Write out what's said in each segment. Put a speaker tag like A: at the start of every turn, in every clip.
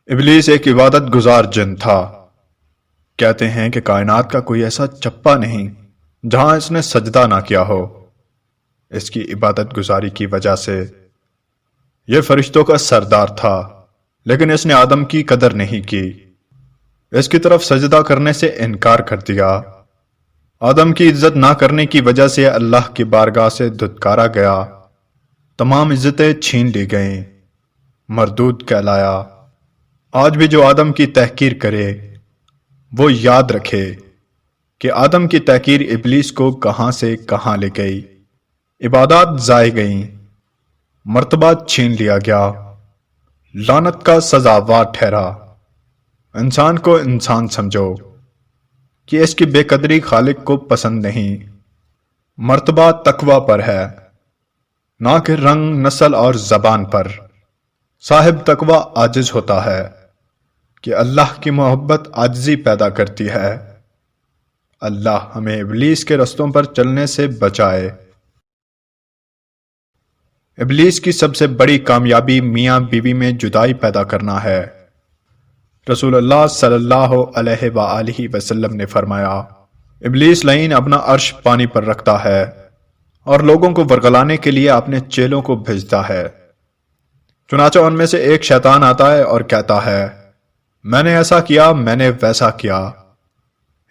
A: ابلیس ایک عبادت گزار جن تھا۔ کہتے ہیں کہ کائنات کا کوئی ایسا چپا نہیں جہاں اس نے سجدہ نہ کیا ہو۔ اس کی عبادت گزاری کی وجہ سے یہ فرشتوں کا سردار تھا، لیکن اس نے آدم کی قدر نہیں کی، اس کی طرف سجدہ کرنے سے انکار کر دیا۔ آدم کی عزت نہ کرنے کی وجہ سے اللہ کی بارگاہ سے دھتکارا گیا، تمام عزتیں چھین لی گئیں، مردود کہلایا۔ آج بھی جو آدم کی تحقیر کرے وہ یاد رکھے کہ آدم کی تحقیر ابلیس کو کہاں سے کہاں لے گئی۔ عبادات ضائع گئیں، مرتبہ چھین لیا گیا، لعنت کا سزاوار ٹھہرا۔ انسان کو انسان سمجھو کہ اس کی بے قدری خالق کو پسند نہیں۔ مرتبہ تقوی پر ہے، نہ کہ رنگ، نسل اور زبان پر۔ صاحب تقوی عاجز ہوتا ہے کہ اللہ کی محبت عاجزی پیدا کرتی ہے۔ اللہ ہمیں ابلیس کے رستوں پر چلنے سے بچائے۔ ابلیس کی سب سے بڑی کامیابی میاں بیوی میں جدائی پیدا کرنا ہے۔ رسول اللہ صلی اللہ علیہ وآلہ وسلم نے فرمایا، ابلیس لعین اپنا عرش پانی پر رکھتا ہے اور لوگوں کو ورگلانے کے لیے اپنے چیلوں کو بھیجتا ہے۔ چنانچہ ان میں سے ایک شیطان آتا ہے اور کہتا ہے، میں نے ایسا کیا، میں نے ویسا کیا۔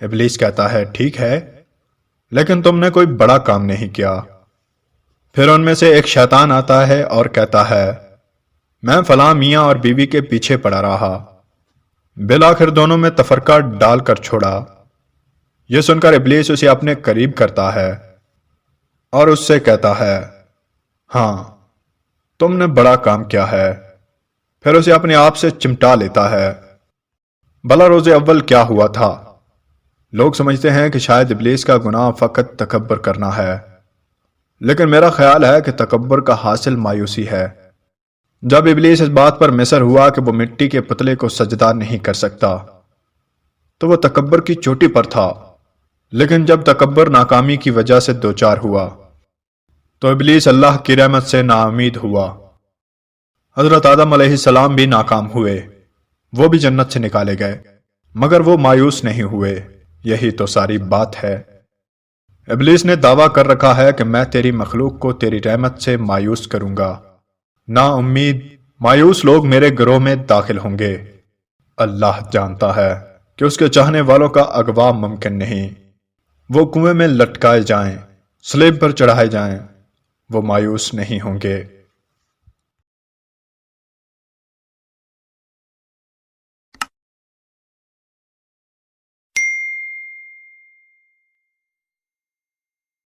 A: ابلیس کہتا ہے، ٹھیک ہے، لیکن تم نے کوئی بڑا کام نہیں کیا۔ پھر ان میں سے ایک شیطان آتا ہے اور کہتا ہے، میں فلاں میاں اور بیوی کے پیچھے پڑا رہا، بالآخر دونوں میں تفرقہ ڈال کر چھوڑا۔ یہ سن کر ابلیس اسے اپنے قریب کرتا ہے اور اس سے کہتا ہے، ہاں تم نے بڑا کام کیا ہے۔ پھر اسے اپنے آپ سے چمٹا لیتا ہے۔ بھلا روز اول کیا ہوا تھا؟ لوگ سمجھتے ہیں کہ شاید ابلیس کا گناہ فقط تکبر کرنا ہے، لیکن میرا خیال ہے کہ تکبر کا حاصل مایوسی ہے۔ جب ابلیس اس بات پر مصر ہوا کہ وہ مٹی کے پتلے کو سجدہ نہیں کر سکتا تو وہ تکبر کی چوٹی پر تھا، لیکن جب تکبر ناکامی کی وجہ سے دوچار ہوا تو ابلیس اللہ کی رحمت سے ناامید ہوا۔ حضرت آدم علیہ السلام بھی ناکام ہوئے، وہ بھی جنت سے نکالے گئے، مگر وہ مایوس نہیں ہوئے۔ یہی تو ساری بات ہے۔ ابلیس نے دعویٰ کر رکھا ہے کہ میں تیری مخلوق کو تیری رحمت سے مایوس کروں گا۔ نا امید، مایوس لوگ میرے گروہ میں داخل ہوں گے۔ اللہ جانتا ہے کہ اس کے چاہنے والوں کا اغوا ممکن نہیں۔ وہ کنویں میں لٹکائے جائیں، صلیب پر چڑھائے جائیں، وہ مایوس نہیں ہوں گے۔